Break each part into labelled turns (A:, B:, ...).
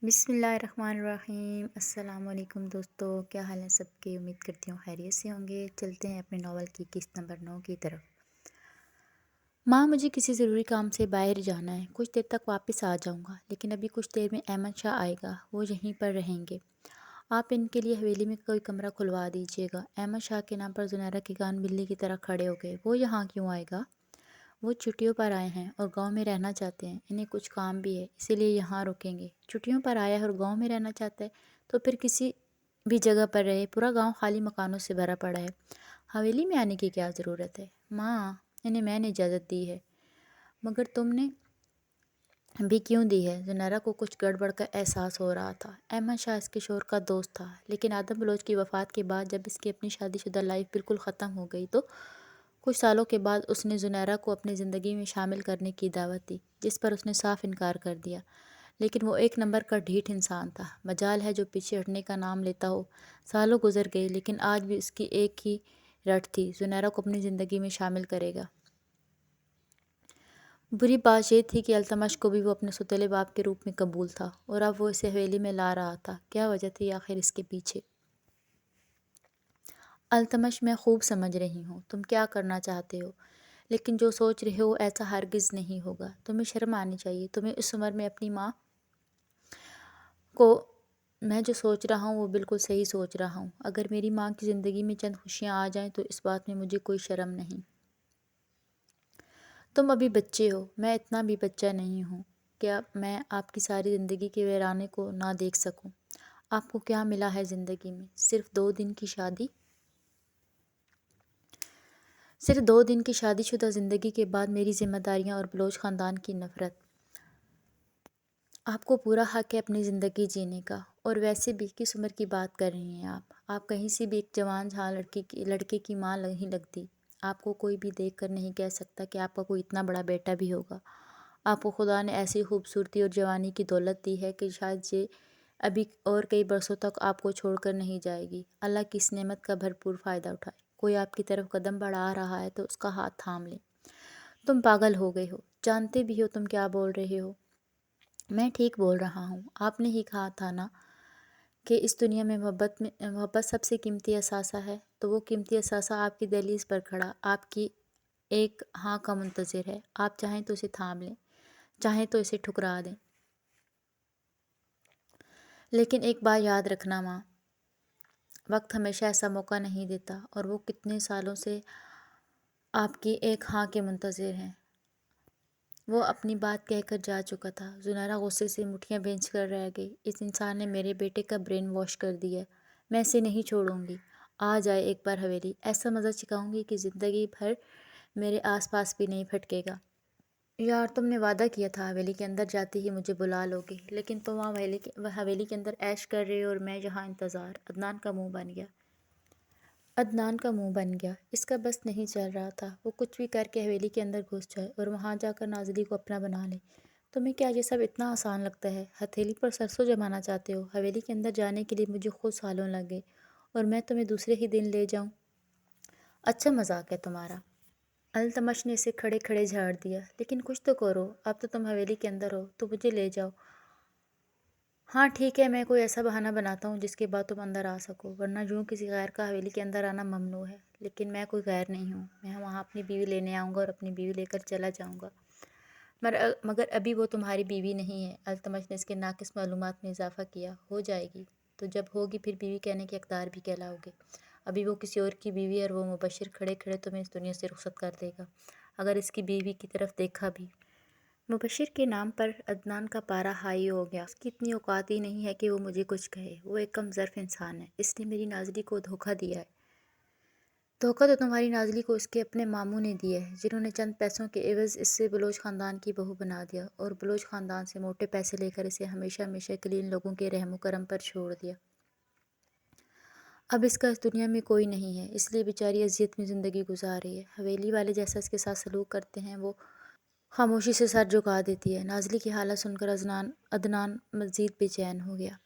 A: بسم اللہ الرحمن الرحیم۔ السلام علیکم دوستو، کیا حال ہے سب کے؟ امید کرتی ہوں خیریت سے ہوں گے۔ چلتے ہیں اپنے ناول کی قسط نمبر 9 کی طرف۔ ماں، مجھے کسی ضروری کام سے باہر جانا ہے، کچھ دیر تک واپس آ جاؤں گا، لیکن ابھی کچھ دیر میں احمد شاہ آئے گا، وہ یہیں پر رہیں گے۔ آپ ان کے لیے حویلی میں کوئی کمرہ کھلوا دیجیے گا۔ احمد شاہ کے نام پر زنیرہ کے کان بلی کی طرح کھڑے ہو گئے۔ وہ یہاں کیوں آئے گا؟ وہ چھٹیوں پر آئے ہیں اور گاؤں میں رہنا چاہتے ہیں، انہیں کچھ کام بھی ہے، اسی لیے یہاں رکیں گے۔ چھٹیوں پر آیا ہے اور گاؤں میں رہنا چاہتا ہے تو پھر کسی بھی جگہ پر رہے، پورا گاؤں خالی مکانوں سے بھرا پڑا ہے، حویلی میں آنے کی کیا ضرورت ہے؟ ماں، انہیں میں نے اجازت دی ہے، مگر تم نے بھی کیوں دی ہے؟ زنیرہ کو کچھ گڑبڑ کا احساس ہو رہا تھا۔ احمد شاہ اس کے شوہر کا دوست تھا، لیکن آدم بلوچ کی وفات کے بعد جب اس کی اپنی شادی شدہ لائف بالکل ختم ہو گئی تو کچھ سالوں کے بعد اس نے زنیرہ کو اپنی زندگی میں شامل کرنے کی دعوت دی، جس پر اس نے صاف انکار کر دیا۔ لیکن وہ ایک نمبر کا ڈھیٹ انسان تھا، مجال ہے جو پیچھے ہٹنے کا نام لیتا ہو۔ سالوں گزر گئے، لیکن آج بھی اس کی ایک ہی رٹ تھی، زنیرہ کو اپنی زندگی میں شامل کرے گا۔ بری بات یہ تھی کہ التمش کو بھی وہ اپنے سوتیلے باپ کے روپ میں قبول تھا، اور اب وہ اسے حویلی میں لا رہا تھا۔ کیا وجہ تھی آخر اس کے پیچھے؟ التمش، میں خوب سمجھ رہی ہوں تم کیا کرنا چاہتے ہو، لیکن جو سوچ رہے ہو ایسا ہرگز نہیں ہوگا۔ تمہیں شرم آنی چاہیے، تمہیں اس عمر میں اپنی ماں کو… میں جو سوچ رہا ہوں وہ بالکل صحیح سوچ رہا ہوں۔ اگر میری ماں کی زندگی میں چند خوشیاں آ جائیں تو اس بات میں مجھے کوئی شرم نہیں۔ تم ابھی بچے ہو، میں اتنا بھی بچہ نہیں ہوں کیا میں آپ کی ساری زندگی کے ویرانے کو نہ دیکھ سکوں۔ آپ کو کیا ملا ہے زندگی میں؟ صرف 2 دن کی شادی؟ صرف 2 دن کی شادی شدہ زندگی کے بعد میری ذمہ داریاں اور بلوچ خاندان کی نفرت۔ آپ کو پورا حق ہے اپنی زندگی جینے کا، اور ویسے بھی کس عمر کی بات کر رہی ہیں آپ کہیں سے بھی ایک جوان جہاں لڑکے کی ماں نہیں لگتی۔ آپ کو کوئی بھی دیکھ کر نہیں کہہ سکتا کہ آپ کا کوئی اتنا بڑا بیٹا بھی ہوگا۔ آپ کو خدا نے ایسی خوبصورتی اور جوانی کی دولت دی ہے کہ شاید یہ ابھی اور کئی برسوں تک آپ کو چھوڑ کر نہیں جائے گی۔ اللہ کی اس نعمت کا بھرپور فائدہ اٹھائے۔ کوئی آپ کی طرف قدم بڑھا رہا ہے تو اس کا ہاتھ تھام لیں۔ تم پاگل ہو گئے ہو، جانتے بھی ہو تم کیا بول رہے ہو۔ میں ٹھیک بول رہا ہوں، آپ نے ہی کہا تھا نا کہ اس دنیا میں محبت سب سے قیمتی اثاثہ ہے، تو وہ قیمتی اثاثہ آپ کی دہلیز پر کھڑا آپ کی ایک ہاں کا منتظر ہے۔ آپ چاہیں تو اسے تھام لیں، چاہیں تو اسے ٹھکرا دیں، لیکن ایک بات یاد رکھنا ماں، وقت ہمیشہ ایسا موقع نہیں دیتا، اور وہ کتنے سالوں سے آپ کی ایک ہاں کے منتظر ہیں۔ وہ اپنی بات کہہ کر جا چکا تھا۔ زنیرہ غصے سے مٹھیاں بھینچ کر رہ گئی۔ اس انسان نے میرے بیٹے کا برین واش کر دیا ہے، میں اسے نہیں چھوڑوں گی۔ آ جائے ایک بار حویلی، ایسا مزہ چکھاؤں گی کہ زندگی بھر میرے آس پاس بھی نہیں پھٹکے گا۔ یار، تم نے وعدہ کیا تھا حویلی کے اندر جاتے ہی مجھے بلا لوگے، لیکن تم وہاں حویلی کے اندر عیش کر رہے ہو اور میں یہاں انتظار۔ عدنان کا منہ بن گیا۔ اس کا بس نہیں چل رہا تھا، وہ کچھ بھی کر کے حویلی کے اندر گھس جائے اور وہاں جا کر نازلی کو اپنا بنا لے۔ تمہیں کیا یہ سب اتنا آسان لگتا ہے؟ ہتھیلی پر سرسوں جمانا چاہتے ہو؟ حویلی کے اندر جانے کے لیے مجھے خود سالوں لگ گئے، اور میں تمہیں دوسرے ہی دن لے جاؤں؟ اچھا مذاق ہے تمہارا۔ التمش نے اسے کھڑے کھڑے جھاڑ دیا۔ لیکن کچھ تو کرو، اب تو تم حویلی کے اندر ہو تو مجھے لے جاؤ۔ ہاں ٹھیک ہے، میں کوئی ایسا بہانہ بناتا ہوں جس کے بعد تم اندر آ سکو، ورنہ یوں کسی غیر کا حویلی کے اندر آنا ممنوع ہے۔ لیکن میں کوئی غیر نہیں ہوں، میں وہاں اپنی بیوی لینے آؤں گا اور اپنی بیوی لے کر چلا جاؤں گا۔ مگر ابھی وہ تمہاری بیوی نہیں ہے۔ التمش نے اس کے ناقص معلومات میں اضافہ کیا۔ ہو جائے گی، تو جب ہوگی پھر بیوی کہنے کے حقدار بھی کہلاؤ گے۔ ابھی وہ کسی اور کی بیوی ہے، اور وہ مبشر کھڑے کھڑے تمہیں اس دنیا سے رخصت کر دے گا اگر اس کی بیوی کی طرف دیکھا بھی۔ مبشر کے نام پر عدنان کا پارا ہائی ہو گیا۔ اس کی اتنی اوقات ہی نہیں ہے کہ وہ مجھے کچھ کہے۔ وہ ایک کم ظرف انسان ہے، اس نے میری نازلی کو دھوکہ دیا ہے۔ دھوکہ تو تمہاری نازلی کو اس کے اپنے ماموں نے دیا ہے، جنہوں نے چند پیسوں کے عوض اس سے بلوچ خاندان کی بہو بنا دیا، اور بلوچ خاندان سے موٹے پیسے لے کر اسے ہمیشہ ہمیشہ کے لیے ان لوگوں کے رحم و کرم پر چھوڑ دیا۔ اب اس کا اس دنیا میں کوئی نہیں ہے، اس لیے بیچاری اذیت میں زندگی گزار رہی ہے۔ حویلی والے جیسا اس کے ساتھ سلوک کرتے ہیں وہ خاموشی سے سر جھکا دیتی ہے۔ نازلی کی حالت سن کر عدنان مزید بے چین ہو گیا۔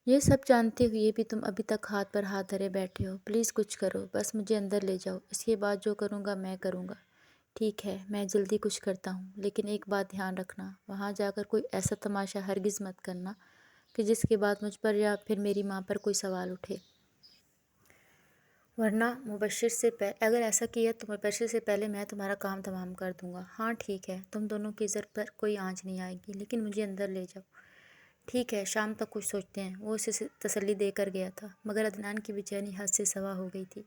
A: یہ سب جانتے ہوئے بھی تم ابھی تک ہاتھ پر ہاتھ دھرے بیٹھے ہو۔ پلیز کچھ کرو، بس مجھے اندر لے جاؤ، اس کے بعد جو کروں گا میں کروں گا۔ ٹھیک ہے، میں جلدی کچھ کرتا ہوں، لیکن ایک بات دھیان رکھنا، وہاں جا کر کوئی ایسا تماشا ہرگز مت کرنا کہ جس کے بعد مجھ پر یا پھر میری ماں پر کوئی سوال اٹھے، ورنہ اگر ایسا کیا تو مبشر سے پہلے میں تمہارا کام تمام کر دوں گا۔ ہاں ٹھیک ہے، تم دونوں کی عزت پر کوئی آنچ نہیں آئے گی، لیکن مجھے اندر لے جاؤ۔ ٹھیک ہے، شام تک کچھ سوچتے ہیں۔ وہ اسے تسلی دے کر گیا تھا، مگر عدنان کی بے چینی حد سے سوا ہو گئی تھی۔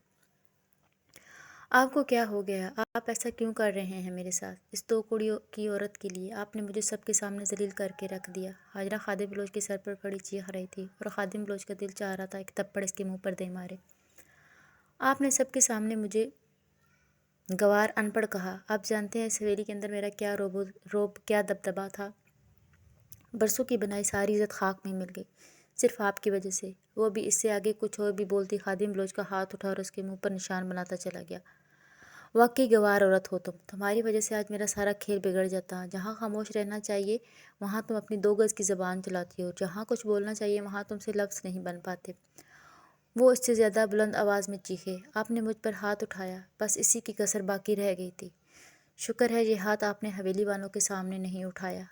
A: آپ کو کیا ہو گیا؟ آپ ایسا کیوں کر رہے ہیں میرے ساتھ؟ اس دو کڑیوں کی عورت کے لیے آپ نے مجھے سب کے سامنے ذلیل کر کے رکھ دیا۔ ہاجرہ خادم بلوچ کے سر پر کھڑی چیخ رہی تھی اور خادم بلوچ کا دل چاہ رہا تھا ایک تھپڑ اس کے منہ پر دے مارے۔ آپ نے سب کے سامنے مجھے گوار ان پڑھ کہا۔ آپ جانتے ہیں اس حویلی کے اندر میرا کیا روب کیا دبدبہ تھا؟ برسوں کی بنائی ساری عزت خاک میں مل گئی، صرف آپ کی وجہ سے۔ وہ بھی اس سے آگے کچھ اور بھی بولتی خادم بلوچ کا ہاتھ اٹھا اور اس کے منہ پر نشان بناتا چلا گیا۔ واقعی گوار عورت ہو تم، تمہاری وجہ سے آج میرا سارا کھیل بگڑ جاتا۔ جہاں خاموش رہنا چاہیے وہاں تم اپنی 2 گز کی زبان چلاتی ہو، جہاں کچھ بولنا چاہیے وہاں تم سے لفظ نہیں بن پاتے۔ وہ اس سے زیادہ بلند آواز میں چیخے۔ آپ نے مجھ پر ہاتھ اٹھایا، بس اسی کی کسر باقی رہ گئی تھی۔ شکر ہے یہ ہاتھ آپ نے حویلی والوں کے سامنے نہیں اٹھایا،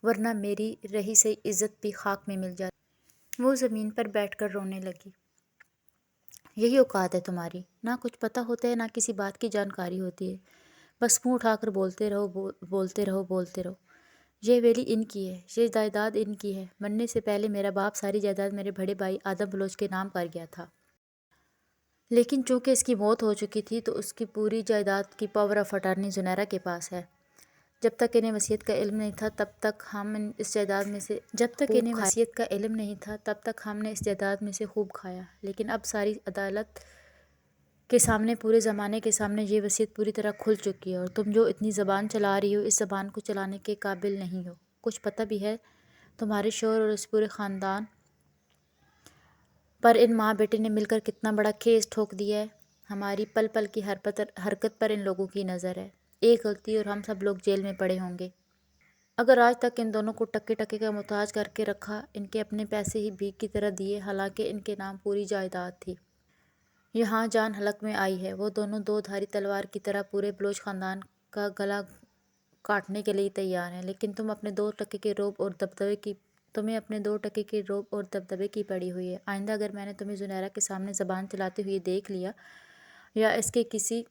A: ورنہ میری رہی سہی عزت بھی خاک میں مل جاتی۔ وہ زمین پر بیٹھ کر رونے لگی۔ یہی اوقات ہے تمہاری، نہ کچھ پتہ ہوتا ہے نہ کسی بات کی جانکاری ہوتی ہے، بس منہ اٹھا کر بولتے رہو بولتے رہو بولتے رہو۔ یہ حویلی ان کی ہے، یہ جائیداد ان کی ہے۔ مرنے سے پہلے میرا باپ ساری جائیداد میرے بڑے بھائی آدم بلوچ کے نام کر گیا تھا، لیکن چونکہ اس کی موت ہو چکی تھی تو اس کی پوری جائیداد کی پاور آف اٹارنی زنیرہ کے پاس ہے۔ جب تک انہیں وصیت کا علم نہیں تھا تب تک ہم نے اس جائیداد میں سے خوب کھایا، لیکن اب ساری عدالت کے سامنے، پورے زمانے کے سامنے یہ وصیت پوری طرح کھل چکی ہے، اور تم جو اتنی زبان چلا رہی ہو اس زبان کو چلانے کے قابل نہیں ہو۔ کچھ پتہ بھی ہے تمہارے شوہر اور اس پورے خاندان پر ان ماں بیٹے نے مل کر کتنا بڑا کھیس ٹھوک دیا ہے؟ ہماری پل پل کی حرکت پر ان لوگوں کی نظر ہے۔ ایک غلطی اور ہم سب لوگ جیل میں پڑے ہوں گے۔ اگر آج تک ان دونوں کو ٹکے ٹکے کا محتاج کر کے رکھا، ان کے اپنے پیسے ہی بھیک کی طرح دیے، حالانکہ ان کے نام پوری جائیداد تھی۔ یہاں جان حلق میں آئی ہے، وہ دونوں 2 دھاری تلوار کی طرح پورے بلوچ خاندان کا گلا کاٹنے کے لیے تیار ہیں، لیکن تمہیں اپنے 2 ٹکے کے رعب اور دبدبے کی پڑی ہوئی ہے۔ آئندہ اگر میں نے تمہیں زنیرہ کے سامنے زبان چلاتے ہوئے دیکھ لیا یا اس کے کسی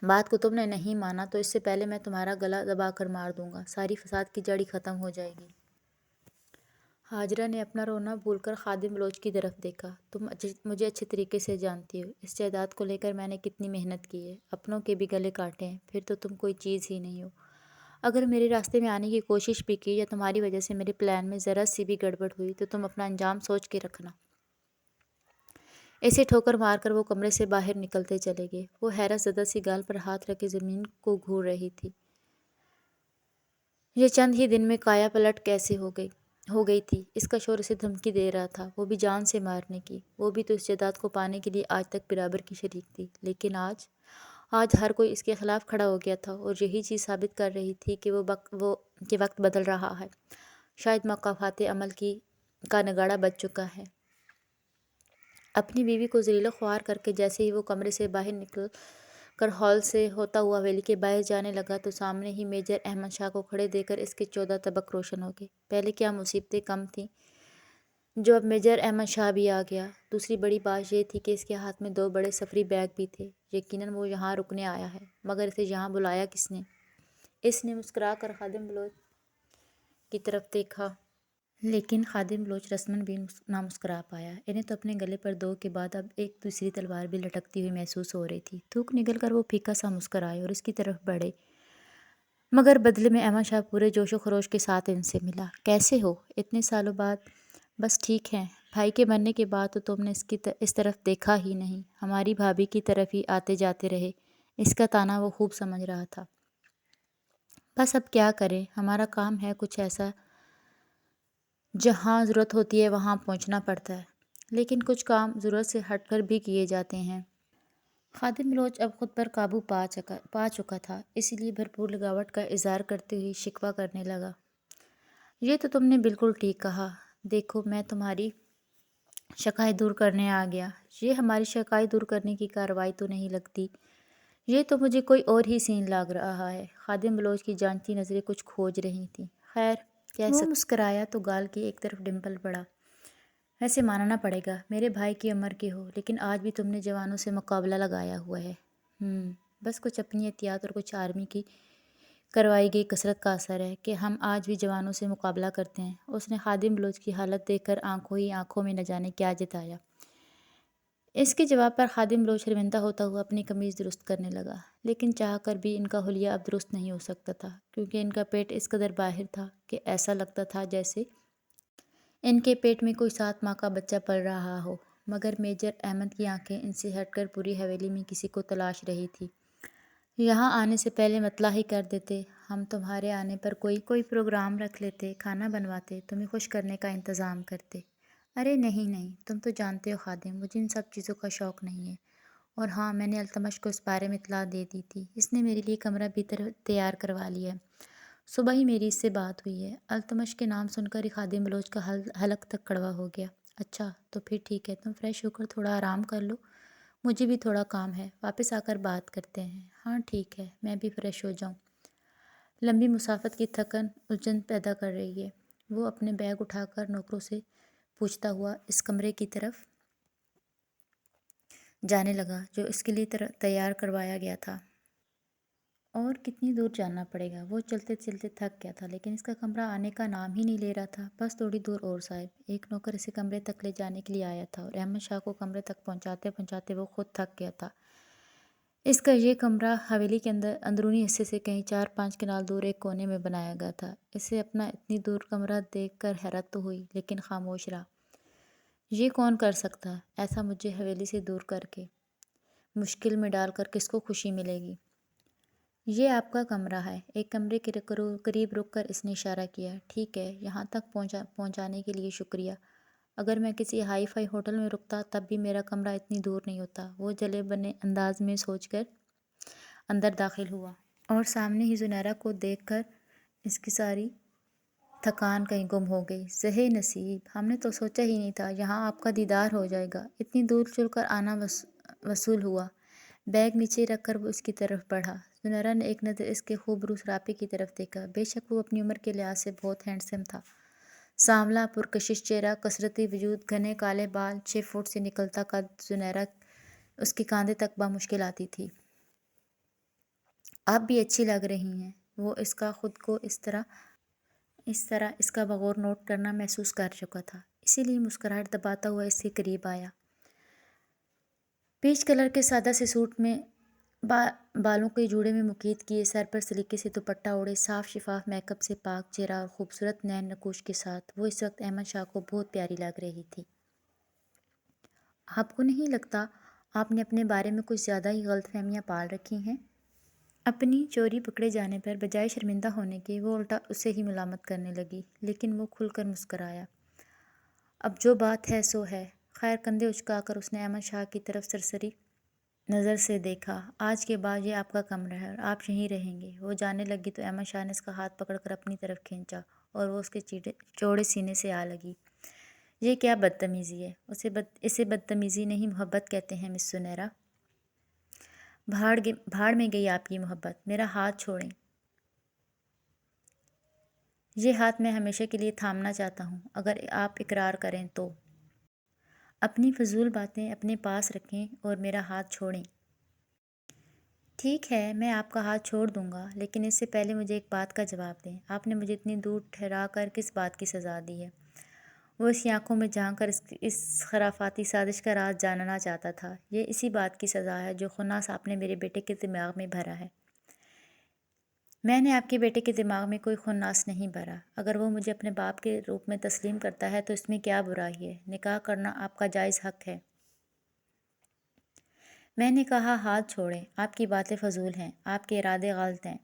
A: بات کو تم نے نہیں مانا تو اس سے پہلے میں تمہارا گلا دبا کر مار دوں گا، ساری فساد کی جڑ ہی ختم ہو جائے گی۔ ہاجرہ نے اپنا رونا بھول کر خادم بلوچ کی طرف دیکھا۔ تم مجھے اچھے طریقے سے جانتی ہو، اس جائیداد کو لے کر میں نے کتنی محنت کی ہے، اپنوں کے بھی گلے کاٹے ہیں، پھر تو تم کوئی چیز ہی نہیں ہو۔ اگر میرے راستے میں آنے کی کوشش بھی کی یا تمہاری وجہ سے میرے پلان میں ذرا سی بھی گڑبڑ ہوئی تو تم اپنا انجام سوچ کے رکھنا۔ ایسے ٹھوکر مار کر وہ کمرے سے باہر نکلتے چلے گئے۔ وہ حیرت زدہ سی گال پر ہاتھ رکھے زمین کو گھور رہی تھی۔ یہ چند ہی دن میں کایا پلٹ کیسے ہو گئی تھی؟ اس کا شوہر اسے دھمکی دے رہا تھا، وہ بھی جان سے مارنے کی۔ وہ بھی تو اس جائیداد کو پانے کے لیے آج تک برابر کی شریک تھی، لیکن آج ہر کوئی اس کے خلاف کھڑا ہو گیا تھا، اور یہی چیز ثابت کر رہی تھی کہ وقت بدل رہا ہے، شاید مقافات عمل کا نگاڑا بج چکا ہے۔ اپنی بیوی کو ذلیل و خوار کر کے جیسے ہی وہ کمرے سے باہر نکل کر ہال سے ہوتا ہوا حویلی کے باہر جانے لگا تو سامنے ہی میجر احمد شاہ کو کھڑے دیکھ کر اس کے 14 طبق روشن ہو گئے۔ پہلے کیا مصیبتیں کم تھیں جو اب میجر احمد شاہ بھی آ گیا۔ دوسری بڑی بات یہ تھی کہ اس کے ہاتھ میں 2 بڑے سفری بیگ بھی تھے۔ یقیناً وہ یہاں رکنے آیا ہے، مگر اسے یہاں بلایا کس نے؟ اس نے مسکرا کر خادم بلوچ کی طرف دیکھا، لیکن خادم بلوچ رسماً بھی نہ مسکرا پایا۔ انہیں تو اپنے گلے پر 2 کے بعد اب ایک دوسری تلوار بھی لٹکتی ہوئی محسوس ہو رہی تھی۔ تھوک نگل کر وہ پھیکا سا مسکرائے اور اس کی طرف بڑھے، مگر بدلے میں احمد شاہ پورے جوش و خروش کے ساتھ ان سے ملا۔ کیسے ہو اتنے سالوں بعد؟ بس ٹھیک ہیں، بھائی کے مرنے کے بعد تو تم نے اس طرف دیکھا ہی نہیں، ہماری بھابھی کی طرف ہی آتے جاتے رہے۔ اس کا طعنہ وہ خوب سمجھ رہا تھا۔ بس اب کیا کریں، ہمارا کام ہے کچھ ایسا، جہاں ضرورت ہوتی ہے وہاں پہنچنا پڑتا ہے، لیکن کچھ کام ضرورت سے ہٹ کر بھی کیے جاتے ہیں۔ خادم بلوچ اب خود پر قابو پا چکا تھا، اس لیے بھرپور لگاوٹ کا اظہار کرتے ہوئے شکوہ کرنے لگا۔ یہ تو تم نے بالکل ٹھیک کہا، دیکھو میں تمہاری شکایت دور کرنے آ گیا۔ یہ ہماری شکایت دور کرنے کی کارروائی تو نہیں لگتی، یہ تو مجھے کوئی اور ہی سین لگ رہا ہے۔ خادم بلوچ کی جانتی نظریں کچھ کھوج رہی تھیں۔ خیر وہ مسکرایا تو گال کی ایک طرف ڈمپل پڑا۔ ویسے ماننا پڑے گا، میرے بھائی کی عمر کے ہو، لیکن آج بھی تم نے جوانوں سے مقابلہ لگایا ہوا ہے۔ بس کچھ اپنی احتیاط اور کچھ آرمی کی کروائی گئی کثرت کا اثر ہے کہ ہم آج بھی جوانوں سے مقابلہ کرتے ہیں۔ اس نے خادم بلوچ کی حالت دیکھ کر آنکھوں ہی آنکھوں میں نہ جانے کیا جتایا۔ اس کے جواب پر خادم بلوچ شرمندہ ہوتا ہوا اپنی قمیض درست کرنے لگا، لیکن چاہ کر بھی ان کا حلیہ اب درست نہیں ہو سکتا تھا، کیونکہ ان کا پیٹ اس قدر باہر تھا کہ ایسا لگتا تھا جیسے ان کے پیٹ میں کوئی 7 ماہ کا بچہ پل رہا ہو۔ مگر میجر احمد کی آنکھیں ان سے ہٹ کر پوری حویلی میں کسی کو تلاش رہی تھی۔ یہاں آنے سے پہلے مطلع ہی کر دیتے، ہم تمہارے آنے پر کوئی پروگرام رکھ لیتے، کھانا بنواتے، تمہیں خوش کرنے کا انتظام کرتے۔ ارے نہیں نہیں، تم تو جانتے ہو خادم، مجھے ان سب چیزوں کا شوق نہیں ہے۔ اور ہاں، میں نے التمش کو اس بارے میں اطلاع دے دی تھی، اس نے میرے لیے کمرہ بھی تیار کروا لیا ہے۔ صبح ہی میری اس سے بات ہوئی ہے۔ التمش کے نام سن کر ہی خادم بلوچ کا حلق تک کڑوا ہو گیا۔ اچھا تو پھر ٹھیک ہے، تم فریش ہو کر تھوڑا آرام کر لو، مجھے بھی تھوڑا کام ہے، واپس آ کر بات کرتے ہیں۔ ہاں ٹھیک ہے، میں بھی فریش ہو جاؤں۔ لمبی مسافت کی تھکن الجھن پیدا کر رہی ہے۔ وہ اپنے بیگ اٹھا کر نوکروں سے پوچھتا ہوا اس کمرے کی طرف جانے لگا جو اس کے لیے تیار کروایا گیا تھا۔ اور کتنی دور جانا پڑے گا؟ وہ چلتے چلتے تھک گیا تھا، لیکن اس کا کمرہ آنے کا نام ہی نہیں لے رہا تھا۔ بس تھوڑی دور اور صاحب۔ ایک نوکر اسے کمرے تک لے جانے کے لیے آیا تھا اور احمد شاہ کو کمرے تک پہنچاتے پہنچاتے وہ خود تھک گیا تھا۔ اس کا یہ کمرہ حویلی کے اندرونی حصے سے کہیں 4-5 کنال دور ایک کونے میں بنایا گیا تھا۔ اسے اپنا اتنی دور کمرہ دیکھ کر حیرت تو ہوئی، لیکن خاموش رہا۔ یہ کون کر سکتا ہے ایسا مجھے حویلی سے دور کر کے؟ مشکل میں ڈال کر کس کو خوشی ملے گی؟ یہ آپ کا کمرہ ہے۔ ایک کمرے کے قریب رک کر اس نے اشارہ کیا۔ ٹھیک ہے، یہاں تک پہنچانے کے لیے شکریہ۔ اگر میں کسی ہائی فائی ہوٹل میں رکتا تب بھی میرا کمرہ اتنی دور نہیں ہوتا۔ وہ جلے بنے انداز میں سوچ کر اندر داخل ہوا اور سامنے ہی زنیرہ کو دیکھ کر اس کی ساری تھکان کہیں گم ہو گئی۔ زہے نصیب، ہم نے تو سوچا ہی نہیں تھا یہاں آپ کا دیدار ہو جائے گا۔ اتنی دور چل کر آنا وصول ہوا۔ بیگ نیچے رکھ کر وہ اس کی طرف بڑھا۔ زنیرہ نے ایک نظر اس کے خوبرو سراپے کی طرف دیکھا۔ بے شک وہ اپنی عمر کے لحاظ سے بہت ہینڈسم تھا۔ سانولا پرکشش چہرہ، کثرتی وجود، گھنے کالے بال، 6 فٹ سے نکلتا قد۔ زنیرہ اس کے کاندھے تک بمشکل آتی تھی۔ آپ بھی اچھی لگ رہی ہیں۔ وہ اس کا خود کو اس طرح اس کا بغور نوٹ کرنا محسوس کر چکا تھا، اسی لیے مسکراہٹ دباتا ہوا اس کے قریب آیا۔ پیچ کلر کے سادہ سے سوٹ میں بالوں کے جوڑے میں مقید کیے، سر پر سلیقے سے دوپٹہ اوڑھے، صاف شفاف میک اپ سے پاک چہرہ اور خوبصورت نین نقوش کے ساتھ وہ اس وقت احمد شاہ کو بہت پیاری لگ رہی تھی۔ آپ کو نہیں لگتا آپ نے اپنے بارے میں کچھ زیادہ ہی غلط فہمیاں پال رکھی ہیں؟ اپنی چوری پکڑے جانے پر بجائے شرمندہ ہونے کے وہ الٹا اسے ہی ملامت کرنے لگی، لیکن وہ کھل کر مسکرایا۔ اب جو بات ہے سو ہے۔ خیر، کندھے اچکا کر اس نے احمد شاہ کی طرف سرسری نظر سے دیکھا۔ آج کے بعد یہ آپ کا کمرہ ہے اور آپ یہیں رہیں گے۔ وہ جانے لگی تو احمد شاہ نے اس کا ہاتھ پکڑ کر اپنی طرف کھینچا اور وہ اس کے چوڑے سینے سے آ لگی۔ یہ کیا بدتمیزی ہے؟ اسے بدتمیزی نہیں، محبت کہتے ہیں مس زنیرہ۔ بھاڑ میں گئی آپ کی محبت۔ میرا ہاتھ چھوڑیں۔ یہ ہاتھ میں ہمیشہ کے لیے تھامنا چاہتا ہوں، اگر آپ اقرار کریں تو۔ اپنی فضول باتیں اپنے پاس رکھیں اور میرا ہاتھ چھوڑیں۔ ٹھیک ہے، میں آپ کا ہاتھ چھوڑ دوں گا، لیکن اس سے پہلے مجھے ایک بات کا جواب دیں۔ آپ نے مجھے اتنی دور ٹھہرا کر کس بات کی سزا دی ہے؟ وہ اس کی آنکھوں میں جھانک کر اس خرافاتی سازش کا راز جاننا چاہتا تھا۔ یہ اسی بات کی سزا ہے جو خناس آپ نے میرے بیٹے کے دماغ میں بھرا ہے۔ میں نے آپ کے بیٹے کے دماغ میں کوئی خناس نہیں بھرا۔ اگر وہ مجھے اپنے باپ کے روپ میں تسلیم کرتا ہے تو اس میں کیا برائی ہے؟ نکاح کرنا آپ کا جائز حق ہے۔ میں نے کہا ہاتھ چھوڑیں۔ آپ کی باتیں فضول ہیں، آپ کے ارادے غلط ہیں۔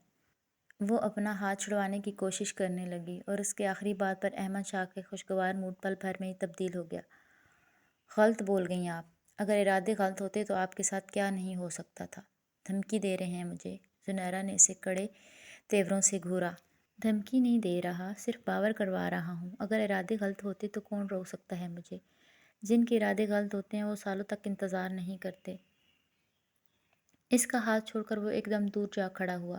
A: وہ اپنا ہاتھ چھڑوانے کی کوشش کرنے لگی اور اس کے آخری بات پر احمد شاہ کے خوشگوار موڈ پل بھر میں ہی تبدیل ہو گیا۔ غلط بول گئیں آپ۔ اگر ارادے غلط ہوتے تو آپ کے ساتھ کیا نہیں ہو سکتا تھا؟ دھمکی دے رہے ہیں مجھے؟ زنیرہ نے اسے کڑے تیوروں سے گھورا۔ دھمکی نہیں دے رہا، صرف باور کروا رہا ہوں۔ اگر ارادے غلط ہوتے تو کون روک سکتا ہے مجھے؟ جن کے ارادے غلط ہوتے ہیں وہ سالوں تک انتظار نہیں کرتے۔ اس کا ہاتھ چھوڑ کر وہ ایک دم دور جا کھڑا ہوا۔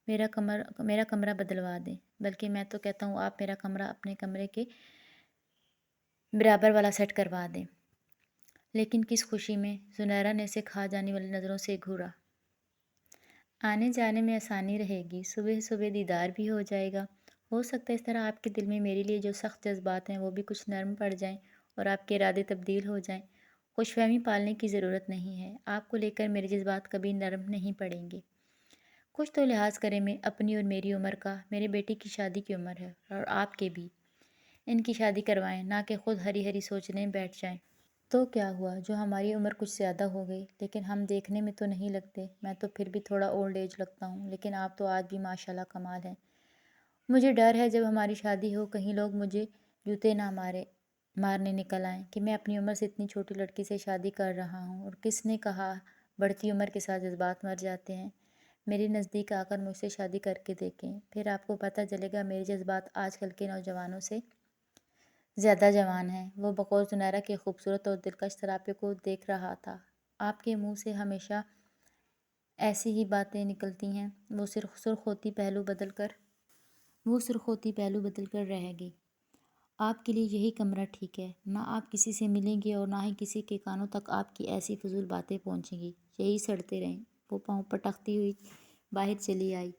A: میرا کمرہ بدلوا دیں، بلکہ میں تو کہتا ہوں آپ میرا کمرہ اپنے کمرے کے برابر والا سیٹ کروا دیں۔ لیکن کس خوشی میں زنیرہ نے اسے کھا جانے والی نظروں سے گھورا۔ آنے جانے میں آسانی رہے گی، صبح صبح دیدار بھی ہو جائے گا۔ ہو سکتا ہے اس طرح آپ کے دل میں میرے لیے جو سخت جذبات ہیں وہ بھی کچھ نرم پڑ جائیں اور آپ کے ارادے تبدیل ہو جائیں۔ خوش فہمی پالنے کی ضرورت نہیں ہے، آپ کو لے کر میرے جذبات کبھی نرم نہیں پڑیں گے۔ کچھ تو لحاظ کریں، میں اپنی اور میری عمر کا، میرے بیٹی کی شادی کی عمر ہے اور آپ کے بھی۔ ان کی شادی کروائیں، نہ کہ خود ہری ہری سوچنے بیٹھ جائیں۔ تو کیا ہوا جو ہماری عمر کچھ زیادہ ہو گئی، لیکن ہم دیکھنے میں تو نہیں لگتے۔ میں تو پھر بھی تھوڑا اولڈ ایج لگتا ہوں، لیکن آپ تو آج بھی ماشاءاللہ کمال ہیں۔ مجھے ڈر ہے جب ہماری شادی ہو کہیں لوگ مجھے جوتے نہ مارنے نکل آئیں کہ میں اپنی عمر سے اتنی چھوٹی لڑکی سے شادی کر رہا ہوں۔ اور کس نے کہا بڑھتی عمر کے ساتھ جذبات مر جاتے ہیں؟ میری نزدیک آ کر مجھ سے شادی کر کے دیکھیں، پھر آپ کو پتہ چلے گا میرے جذبات آج کل کے نوجوانوں سے زیادہ جوان ہیں۔ وہ بقول زنیرہ کے خوبصورت اور دلکش سراپے کو دیکھ رہا تھا۔ آپ کے منہ سے ہمیشہ ایسی ہی باتیں نکلتی ہیں۔ وہ سرخوتی پہلو بدل کر رہ گئی۔ آپ کے لیے یہی کمرہ ٹھیک ہے، نہ آپ کسی سے ملیں گے اور نہ ہی کسی کے کانوں تک آپ کی ایسی فضول باتیں پہنچیں گی۔ یہی سڑتے رہیں۔ وہ پاؤں پٹکتی ہوئی باہر چلی آئی۔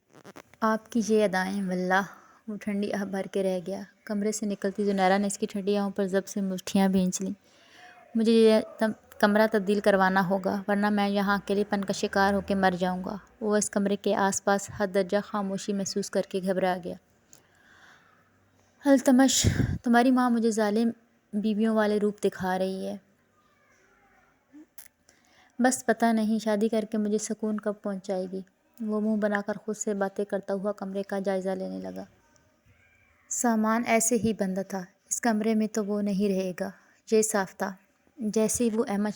A: آپ کی یہ ادائیں، واللہ۔ وہ ٹھنڈی آہ بھر کے رہ گیا۔ کمرے سے نکلتی زنیرہ نے اس کی ٹھنڈی آہوں پر ضبط سے مٹھیاں بھینچ لیں۔ مجھے یہ کمرہ تبدیل کروانا ہوگا، ورنہ میں یہاں اکیلے پن کا شکار ہو کے مر جاؤں گا۔ وہ اس کمرے کے آس پاس حد درجہ خاموشی محسوس کر کے گھبرا گیا۔ التمش، تمہاری ماں مجھے ظالم بیویوں والے روپ دکھا رہی ہے۔ بس پتہ نہیں شادی کر کے مجھے سکون کب پہنچائے گی۔ وہ منہ بنا کر خود سے باتیں کرتا ہوا کمرے کا جائزہ لینے لگا۔ سامان ایسے ہی بند تھا، اس کمرے میں تو وہ نہیں رہے گا۔ یہ صاف تھا۔ جیسے ہی وہ احمد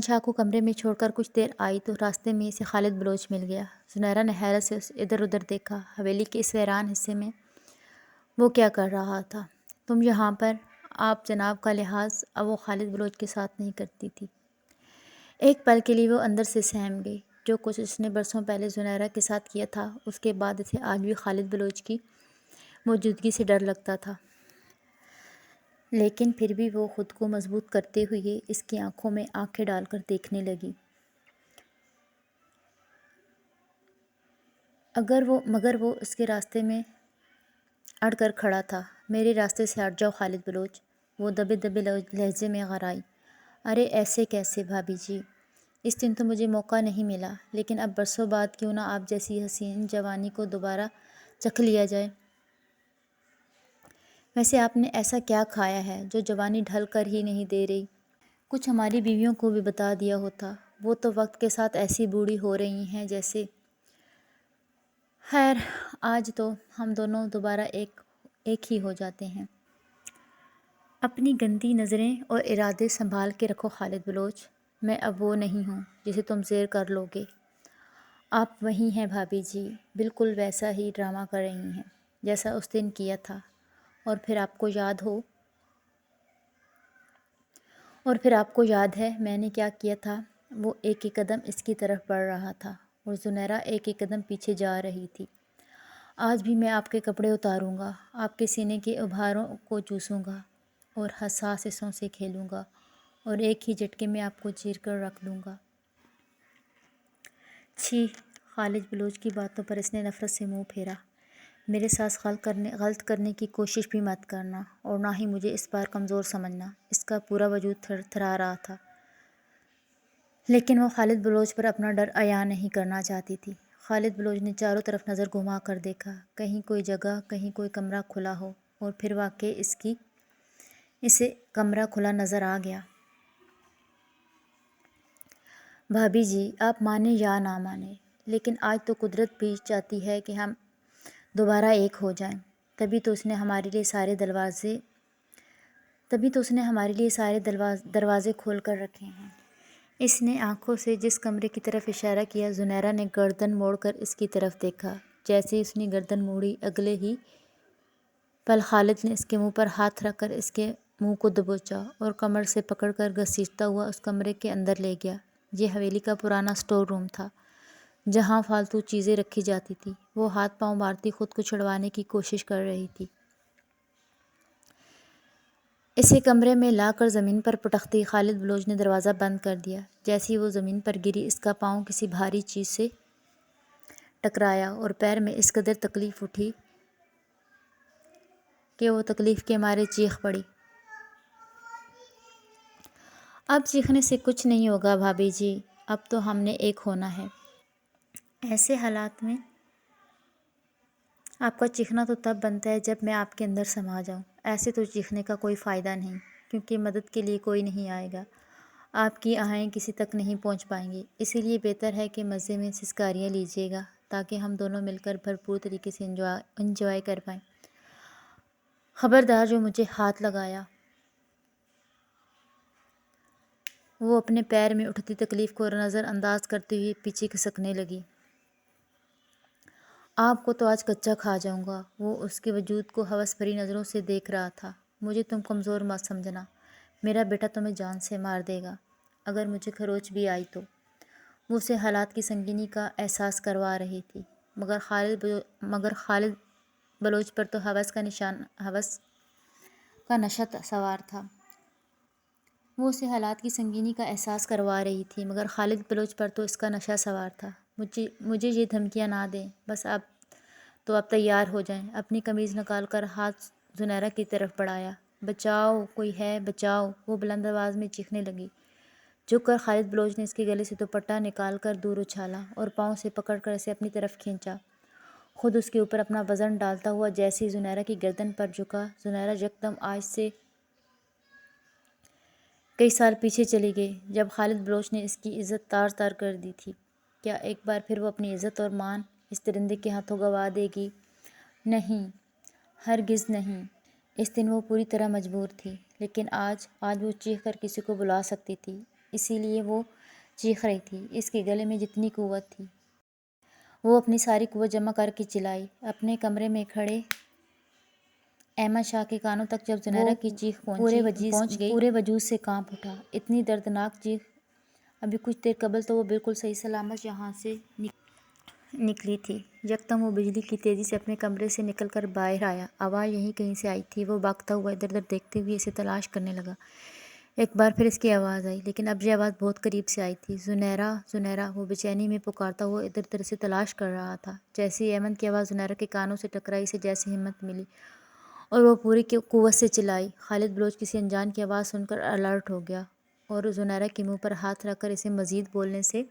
A: شاہ کو کمرے میں چھوڑ کر کچھ دیر آئی تو راستے میں اسے خالد بلوچ مل گیا۔ زنیرہ نے حیرت سے ادھر ادھر دیکھا۔ حویلی کے اس ویران حصے میں وہ کیا کر رہا تھا؟ تم یہاں پر؟ آپ جناب کا لحاظ اب وہ خالد بلوچ کے ساتھ نہیں کرتی تھی۔ ایک پل کے لیے وہ اندر سے سہم گئی۔ جو کچھ اس نے برسوں پہلے زنیرہ کے ساتھ کیا تھا، اس کے بعد اسے آج بھی خالد بلوچ کی موجودگی سے ڈر لگتا تھا۔ لیکن پھر بھی وہ خود کو مضبوط کرتے ہوئے اس کی آنکھوں میں آنکھیں ڈال کر دیکھنے لگی۔ مگر وہ اس کے راستے میں اڑ کر کھڑا تھا۔ میرے راستے سے ہٹ جاؤ خالد بلوچ، وہ دبے دبے لہجے میں غرائی۔ ارے ایسے کیسے بھابھی جی؟ اس دن تو مجھے موقع نہیں ملا، لیکن اب برسوں بعد کیوں نہ آپ جیسی حسین جوانی کو دوبارہ چکھ لیا جائے۔ ویسے آپ نے ایسا کیا کھایا ہے جو جوانی ڈھل کر ہی نہیں دے رہی؟ کچھ ہماری بیویوں کو بھی بتا دیا ہوتا، وہ تو وقت کے ساتھ ایسی بوڑھی ہو رہی ہیں جیسے۔ خیر، آج تو ہم دونوں دوبارہ ایک ہی ہو جاتے ہیں۔ اپنی گندی نظریں اور ارادے سنبھال کے رکھو خالد بلوچ، میں اب وہ نہیں ہوں جسے تم زیر کر لو گے۔ آپ وہی ہیں بھابھی جی، بالکل ویسا ہی ڈرامہ کر رہی ہیں جیسا اس دن کیا تھا۔ اور پھر آپ کو یاد ہے میں نے کیا کیا تھا؟ وہ ایک ایک قدم اس کی طرف بڑھ رہا تھا اور زنیرہ ایک ایک قدم پیچھے جا رہی تھی۔ آج بھی میں آپ کے کپڑے اتاروں گا، آپ کے سینے کے ابھاروں کو چوسوں گا اور حساس حصوں سے کھیلوں گا اور ایک ہی جھٹکے میں آپ کو چیر کر رکھ دوں گا۔ چھی! خالد بلوچ کی باتوں پر اس نے نفرت سے منہ پھیرا۔ میرے ساتھ غلط کرنے کی کوشش بھی مت کرنا اور نہ ہی مجھے اس بار کمزور سمجھنا۔ اس کا پورا وجود تھرتھرا رہا تھا، لیکن وہ خالد بلوچ پر اپنا ڈر عیاں نہیں کرنا چاہتی تھی۔ خالد بلوچ نے چاروں طرف نظر گھما کر دیکھا، کہیں کوئی جگہ، کہیں کوئی کمرہ کھلا ہو، اور پھر واقعی اسے کمرہ کھلا نظر آ گیا۔ بھابھی جی، آپ مانیں یا نہ مانیں، لیکن آج تو قدرت بھی چاہتی ہے کہ ہم دوبارہ ایک ہو جائیں۔ تبھی تو اس نے ہمارے لیے سارے دروازے کھول کر رکھے ہیں۔ اس نے آنکھوں سے جس کمرے کی طرف اشارہ کیا، زنیرہ نے گردن موڑ کر اس کی طرف دیکھا۔ جیسے ہی اس نے گردن موڑی، اگلے ہی پل خالد نے اس کے منہ پر ہاتھ رکھ کر اس کے منہ کو دبوچا اور کمر سے پکڑ کر گھسیٹتا ہوا اس کمرے کے اندر لے گیا۔ یہ حویلی کا پرانا اسٹور روم تھا جہاں فالتو چیزیں رکھی جاتی تھی۔ وہ ہاتھ پاؤں مارتی خود کو چھڑوانے کی کوشش کر رہی تھی۔ اسے کمرے میں لا کر زمین پر پٹکتی خالد بلوچ نے دروازہ بند کر دیا۔ جیسے ہی وہ زمین پر گری، اس کا پاؤں کسی بھاری چیز سے ٹکرایا اور پیر میں اس قدر تکلیف اٹھی کہ وہ تکلیف کے مارے چیخ پڑی۔ اب چیخنے سے کچھ نہیں ہوگا بھابھی جی، اب تو ہم نے ایک ہونا ہے۔ ایسے حالات میں آپ کا چیخنا تو تب بنتا ہے جب میں آپ کے اندر سما جاؤں۔ ایسے تو چیخنے کا کوئی فائدہ نہیں، کیونکہ مدد کے لیے کوئی نہیں آئے گا۔ آپ کی آہیں کسی تک نہیں پہنچ پائیں گی۔ اسی لیے بہتر ہے کہ مزے میں سسکاریاں لیجیے گا تاکہ ہم دونوں مل کر بھرپور طریقے سے انجوائے کر پائیں۔ خبردار جو مجھے ہاتھ لگایا۔ وہ اپنے پیر میں اٹھتی تکلیف کو نظر انداز کرتے ہوئے پیچھے کھسکنے لگی۔ آپ کو تو آج کچا کھا جاؤں گا۔ وہ اس کے وجود کو ہوس بھری نظروں سے دیکھ رہا تھا۔ مجھے تم کمزور مت سمجھنا، میرا بیٹا تمہیں جان سے مار دے گا اگر مجھے خروچ بھی آئی تو۔ وہ اسے حالات کی سنگینی کا احساس کروا رہی تھی، مگر خالد بلوچ پر تو ہوس کا نشہ سوار تھا۔ وہ اسے حالات کی سنگینی کا احساس کروا رہی تھی، مگر خالد بلوچ پر تو اس کا نشہ سوار تھا۔ مجھے یہ دھمکیاں نہ دیں، بس اب تیار ہو جائیں۔ اپنی قمیض نکال کر ہاتھ زنیرہ کی طرف بڑھایا۔ بچاؤ، کوئی ہے، بچاؤ! وہ بلند آواز میں چیخنے لگی۔ جھک کر خالد بلوچ نے اس کے گلے سے دوپٹہ نکال کر دور اچھالا اور پاؤں سے پکڑ کر اسے اپنی طرف کھینچا، خود اس کے اوپر اپنا وزن ڈالتا ہوا۔ جیسے ہی زنیرہ کی گردن پر جھکا، زنیرہ یکدم آج سے کئی سال پیچھے چلی گئی، جب خالد بلوچ نے اس کی عزت تار تار کر دی تھی۔ کیا ایک بار پھر وہ اپنی عزت اور مان اس درندے کے ہاتھوں گنوا دے گی؟ نہیں، ہرگز نہیں۔ اس دن وہ پوری طرح مجبور تھی، لیکن آج وہ چیخ کر کسی کو بلا سکتی تھی، اسی لیے وہ چیخ رہی تھی۔ اس کے گلے میں جتنی قوت تھی، وہ اپنی ساری قوت جمع کر کے چلائی۔ اپنے کمرے میں کھڑے احمد شاہ کے کانوں تک جب زنیرہ کی چیخ پہنچ گئی، پورے وجود سے کانپ اٹھا۔ اتنی دردناک چیخ! ابھی کچھ دیر قبل تو وہ بالکل صحیح سلامت یہاں سے نکلی تھی۔ یکدم وہ بجلی کی تیزی سے اپنے کمرے سے نکل کر باہر آیا۔ آواز یہیں کہیں سے آئی تھی۔ وہ بھاگتا ہوا ادھر ادھر دیکھتے ہوئے اسے تلاش کرنے لگا۔ ایک بار پھر اس کی آواز آئی، لیکن اب یہ آواز بہت قریب سے آئی تھی۔ زنیرہ، زنیرہ! وہ بے چینی میں پکارتا ہوا ادھر ادھر سے تلاش کر رہا تھا۔ جیسے ہی احمد کی آواز زنیرہ کے کانوں سے ٹکرائی، اسے جیسے ہمت ملی اور وہ پوری قوت سے چلائی۔ خالد بلوچ کسی انجان کی آواز سن کر الرٹ ہو گیا اور زنیرہ کے منہ پر ہاتھ رکھ کر اسے مزید بولنے سے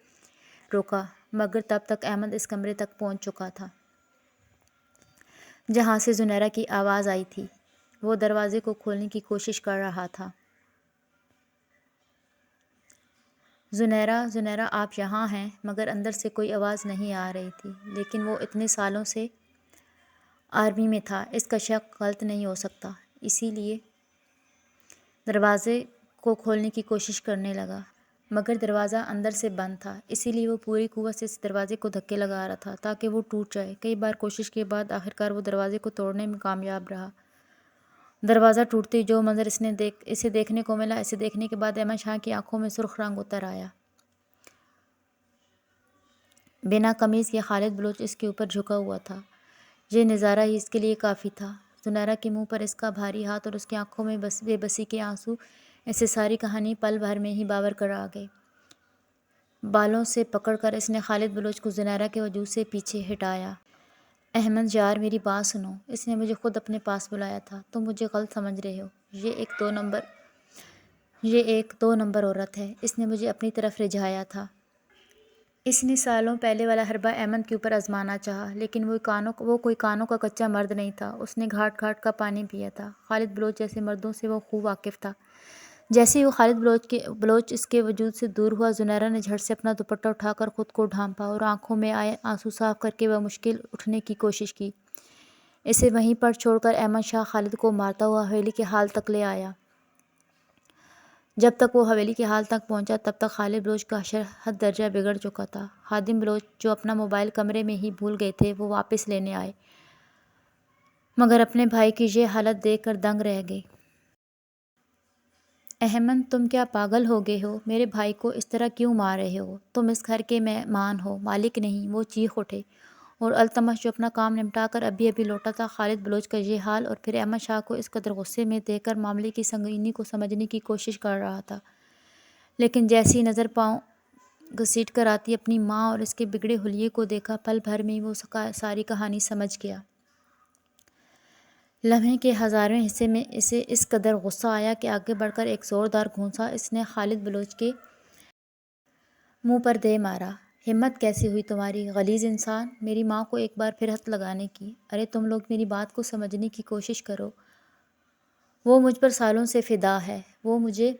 A: روکا، مگر تب تک احمد اس کمرے تک پہنچ چکا تھا جہاں سے زنیرہ کی آواز آئی تھی۔ وہ دروازے کو کھولنے کی کوشش کر رہا تھا۔ زنیرہ، زنیرہ! آپ یہاں ہیں؟ مگر اندر سے کوئی آواز نہیں آ رہی تھی۔ لیکن وہ اتنے سالوں سے آرمی میں تھا، اس کا شک غلط نہیں ہو سکتا، اسی لیے دروازے کو کھولنے کی کوشش کرنے لگا، مگر دروازہ اندر سے بند تھا، اسی لیے وہ پوری قوت سے اس دروازے کو دھکے لگا رہا تھا تاکہ وہ ٹوٹ جائے۔ کئی بار کوشش کے بعد آخرکار وہ دروازے کو توڑنے میں کامیاب رہا۔ دروازہ ٹوٹتے جو منظر اسے دیکھنے کو ملا، اسے دیکھنے کے بعد احمد شاہ کی آنکھوں میں سرخ رنگ اتر آیا۔ بنا قمیض کے خالد بلوچ اس کے اوپر جھکا ہوا تھا۔ یہ نظارہ ہی اس کے لیے کافی تھا۔ زنیرہ کے منہ پر اس کا بھاری ہاتھ اور اس کی آنکھوں میں بے بسی کے آنسو، اسے ساری کہانی پل بھر میں ہی باور کر آ گئی۔ بالوں سے پکڑ کر اس نے خالد بلوچ کو زنیرہ کے وجود سے پیچھے ہٹایا۔ احمد یار، میری بات سنو، اس نے مجھے خود اپنے پاس بلایا تھا، تم مجھے غلط سمجھ رہے ہو۔ یہ ایک دو نمبر عورت ہے، اس نے مجھے اپنی طرف رجھایا تھا۔ اس نے سالوں پہلے والا حربہ احمد کے اوپر آزمانا چاہا، لیکن وہ کوئی کانوں کا کچا مرد نہیں تھا، اس نے گھاٹ گھاٹ کا پانی پیا تھا۔ خالد بلوچ جیسے مردوں سے وہ خوب واقف تھا۔ جیسے ہی وہ خالد بلوچ اس کے وجود سے دور ہوا، زنیرہ نے جھٹ سے اپنا دوپٹہ اٹھا کر خود کو ڈھانپا اور آنکھوں میں آئے آنسو صاف کر کے بمشکل اٹھنے کی کوشش کی۔ اسے وہیں پر چھوڑ کر احمد شاہ خالد کو مارتا ہوا حویلی کے ہال تک لے آیا۔ جب تک وہ حویلی کے ہال تک پہنچا، تب تک خالد بلوچ کا حشر حد درجہ بگڑ چکا تھا۔ خادم بلوچ، جو اپنا موبائل کمرے میں ہی بھول گئے تھے، وہ واپس لینے آئے، مگر اپنے بھائی کی یہ حالت دیکھ کر دنگ رہ گئے۔ احمد تم کیا پاگل ہو گئے ہو؟ میرے بھائی کو اس طرح کیوں مار رہے ہو؟ تم اس گھر کے مہمان ہو، مالک نہیں۔ وہ چیخ اٹھے اور التمش جو اپنا کام نمٹا کر ابھی ابھی لوٹا تھا خالد بلوچ کا یہ حال اور پھر احمد شاہ کو اس قدر غصے میں دیکھ کر معاملے کی سنگینی کو سمجھنے کی کوشش کر رہا تھا، لیکن جیسی نظر پاؤں گھسیٹ کر آتی اپنی ماں اور اس کے بگڑے حلیے کو دیکھا، پل بھر میں وہ ساری کہانی سمجھ گیا۔ لمحے کے ہزارویں حصے میں اسے اس قدر غصہ آیا کہ آگے بڑھ کر ایک زوردار گھونسا اس نے خالد بلوچ کے منہ پر دے مارا۔ ہمت کیسی ہوئی تمہاری، غلیظ انسان، میری ماں کو ایک بار پھر ہاتھ لگانے کی؟ ارے تم لوگ میری بات کو سمجھنے کی کوشش کرو، وہ مجھ پر سالوں سے فدا ہے، وہ مجھے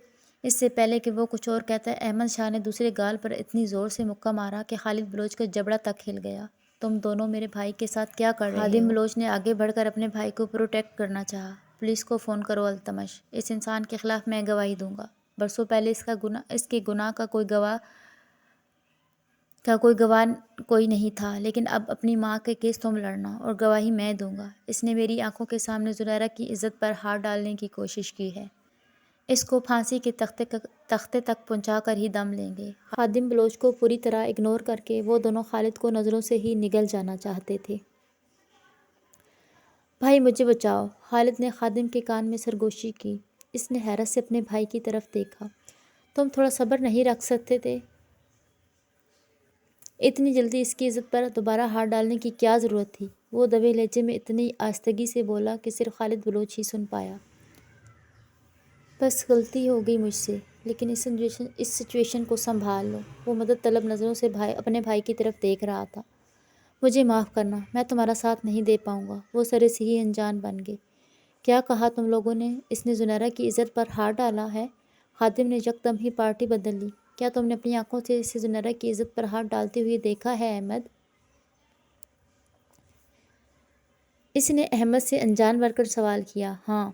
A: اس سے پہلے کہ وہ کچھ اور کہتا احمد شاہ نے دوسرے گال پر اتنی زور سے مکہ مارا کہ خالد بلوچ کا جبڑا تک ہل گیا۔ تم دونوں میرے بھائی کے ساتھ کیا کر رہے ہو؟ خادم بلوچ نے آگے بڑھ کر اپنے بھائی کو پروٹیکٹ کرنا چاہا۔ پولیس کو فون کرو التمش، اس انسان کے خلاف میں گواہی دوں گا۔ برسوں پہلے اس کے گناہ کا کوئی گواہ کوئی نہیں تھا، لیکن اب اپنی ماں کے کیس تم لڑنا اور گواہی میں دوں گا۔ اس نے میری آنکھوں کے سامنے زنیرہ کی عزت پر ہاتھ ڈالنے کی کوشش کی ہے، اس کو پھانسی کے تختے تک پہنچا کر ہی دم لیں گے۔ خادم بلوچ کو پوری طرح اگنور کر کے وہ دونوں خالد کو نظروں سے ہی نگل جانا چاہتے تھے۔ بھائی مجھے بچاؤ، خالد نے خادم کے کان میں سرگوشی کی۔ اس نے حیرت سے اپنے بھائی کی طرف دیکھا۔ تم تھوڑا صبر نہیں رکھ سکتے تھے؟ اتنی جلدی اس کی عزت پر دوبارہ ہاتھ ڈالنے کی کیا ضرورت تھی؟ وہ دبے لہجے میں اتنی آہستگی سے بولا کہ صرف خالد بلوچ ہی سن پایا۔ بس غلطی ہو گئی مجھ سے، لیکن اس سچویشن کو سنبھال لو۔ وہ مدد طلب نظروں سے اپنے بھائی کی طرف دیکھ رہا تھا۔ مجھے معاف کرنا، میں تمہارا ساتھ نہیں دے پاؤں گا۔ وہ سرے سے ہی انجان بن گئے۔ کیا کہا تم لوگوں نے؟ اس نے زنیرہ کی عزت پر ہاتھ ڈالا ہے؟ خادم نے یکدم ہی پارٹی بدل لی۔ کیا تم نے اپنی آنکھوں سے اسے زنیرہ کی عزت پر ہاتھ ڈالتے ہوئے دیکھا ہے احمد؟ اس نے احمد سے انجان بن کر سوال کیا۔ ہاں۔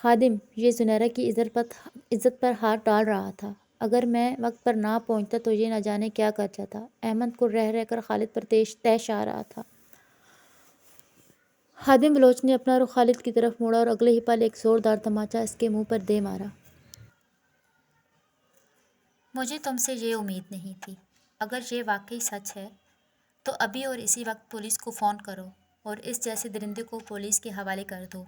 A: خادم یہ زنیرہ کی عزت پر ہاتھ ڈال رہا تھا۔ اگر میں وقت پر نہ پہنچتا تو یہ نہ جانے کیا کر جاتا۔ احمد کو رہ کر خالد پر طیش آ رہا تھا۔ خادم بلوچ نے اپنا رخ خالد کی طرف موڑا اور اگلے ہی پل ایک زوردار تماچا اس کے منہ پر دے مارا۔ مجھے تم سے یہ امید نہیں تھی۔ اگر یہ واقعی سچ ہے تو ابھی اور اسی وقت پولیس کو فون کرو اور اس جیسے درندے کو پولیس کے حوالے کر دو۔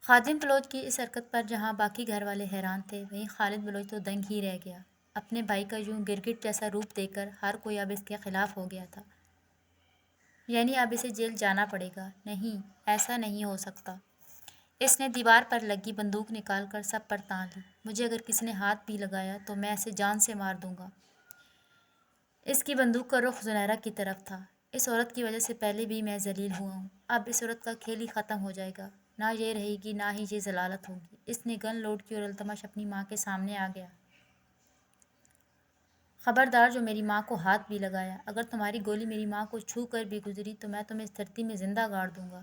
A: خادم بلوچ کی اس حرکت پر جہاں باقی گھر والے حیران تھے، وہیں خالد بلوچ تو دنگ ہی رہ گیا۔ اپنے بھائی کا یوں گرگٹ جیسا روپ دیکھ کر ہر کوئی اب اس کے خلاف ہو گیا تھا۔ یعنی اب اسے جیل جانا پڑے گا؟ نہیں، ایسا نہیں ہو سکتا۔ اس نے دیوار پر لگی بندوق نکال کر سب پر تان لی۔ مجھے اگر کسی نے ہاتھ بھی لگایا تو میں اسے جان سے مار دوں گا۔ اس کی بندوق کا رخ زنیرہ کی طرف تھا۔ اس عورت کی وجہ سے پہلے بھی میں ذلیل ہوا ہوں، اب اس عورت کا کھیل ہی ختم ہو جائے گا۔ نہ یہ رہے گی، نہ ہی یہ ذلالت ہوگی۔ اس نے گن لوڈ کی اور التمش اپنی ماں کے سامنے آ گیا۔ خبردار جو میری ماں کو ہاتھ بھی لگایا، اگر تمہاری گولی میری ماں کو چھو کر بھی گزری تو میں تمہیں اس دھرتی میں زندہ گاڑ دوں گا۔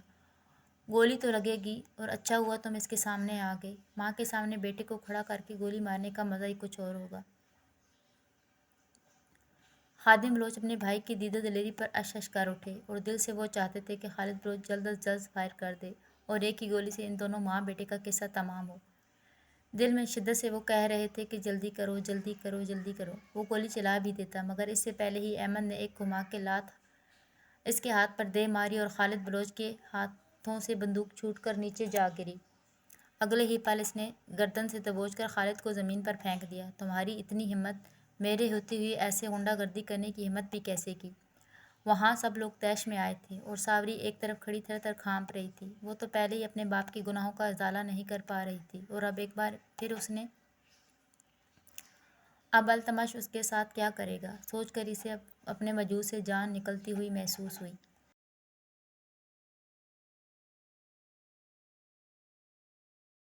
A: گولی تو لگے گی، اور اچھا ہوا تم اس کے سامنے آ گئے۔ ماں کے سامنے بیٹے کو کھڑا کر کے گولی مارنے کا مزہ ہی کچھ اور ہوگا۔ خادم بلوچ اپنے بھائی کی دیدہ دلیری پر اش اش کر اٹھے اور دل سے وہ چاہتے تھے کہ خالد بلوچ جلد از جلد فائر کر دے اور ایک ہی گولی سے ان دونوں ماں بیٹے کا قصہ تمام ہو۔ دل میں شدت سے وہ کہہ رہے تھے کہ جلدی کرو، جلدی کرو، جلدی کرو۔ وہ گولی چلا بھی دیتا، مگر اس سے پہلے ہی احمد نے ایک گھما کے لات اس کے ہاتھ پر دے ماری اور خالد بلوچ کے ہاتھوں سے بندوق چھوٹ کر نیچے جا گری۔ اگلے ہی پل اس نے گردن سے دبوچ کر خالد کو زمین پر پھینک دیا۔ تمہاری اتنی ہمت، میرے ہوتے ہوئے ایسے غنڈہ گردی کرنے کی ہمت بھی کیسے کی؟ وہاں سب لوگ طیش میں آئے تھے اور ساوری ایک طرف کھڑی تھر تھر کانپ رہی تھی۔ وہ تو پہلے ہی اپنے باپ کے گناہوں کا ازالہ نہیں کر پا رہی تھی اور اب ایک بار پھر اب التمش اس کے ساتھ کیا کرے گا، سوچ کر اسے اپنے وجود سے جان نکلتی ہوئی محسوس ہوئی۔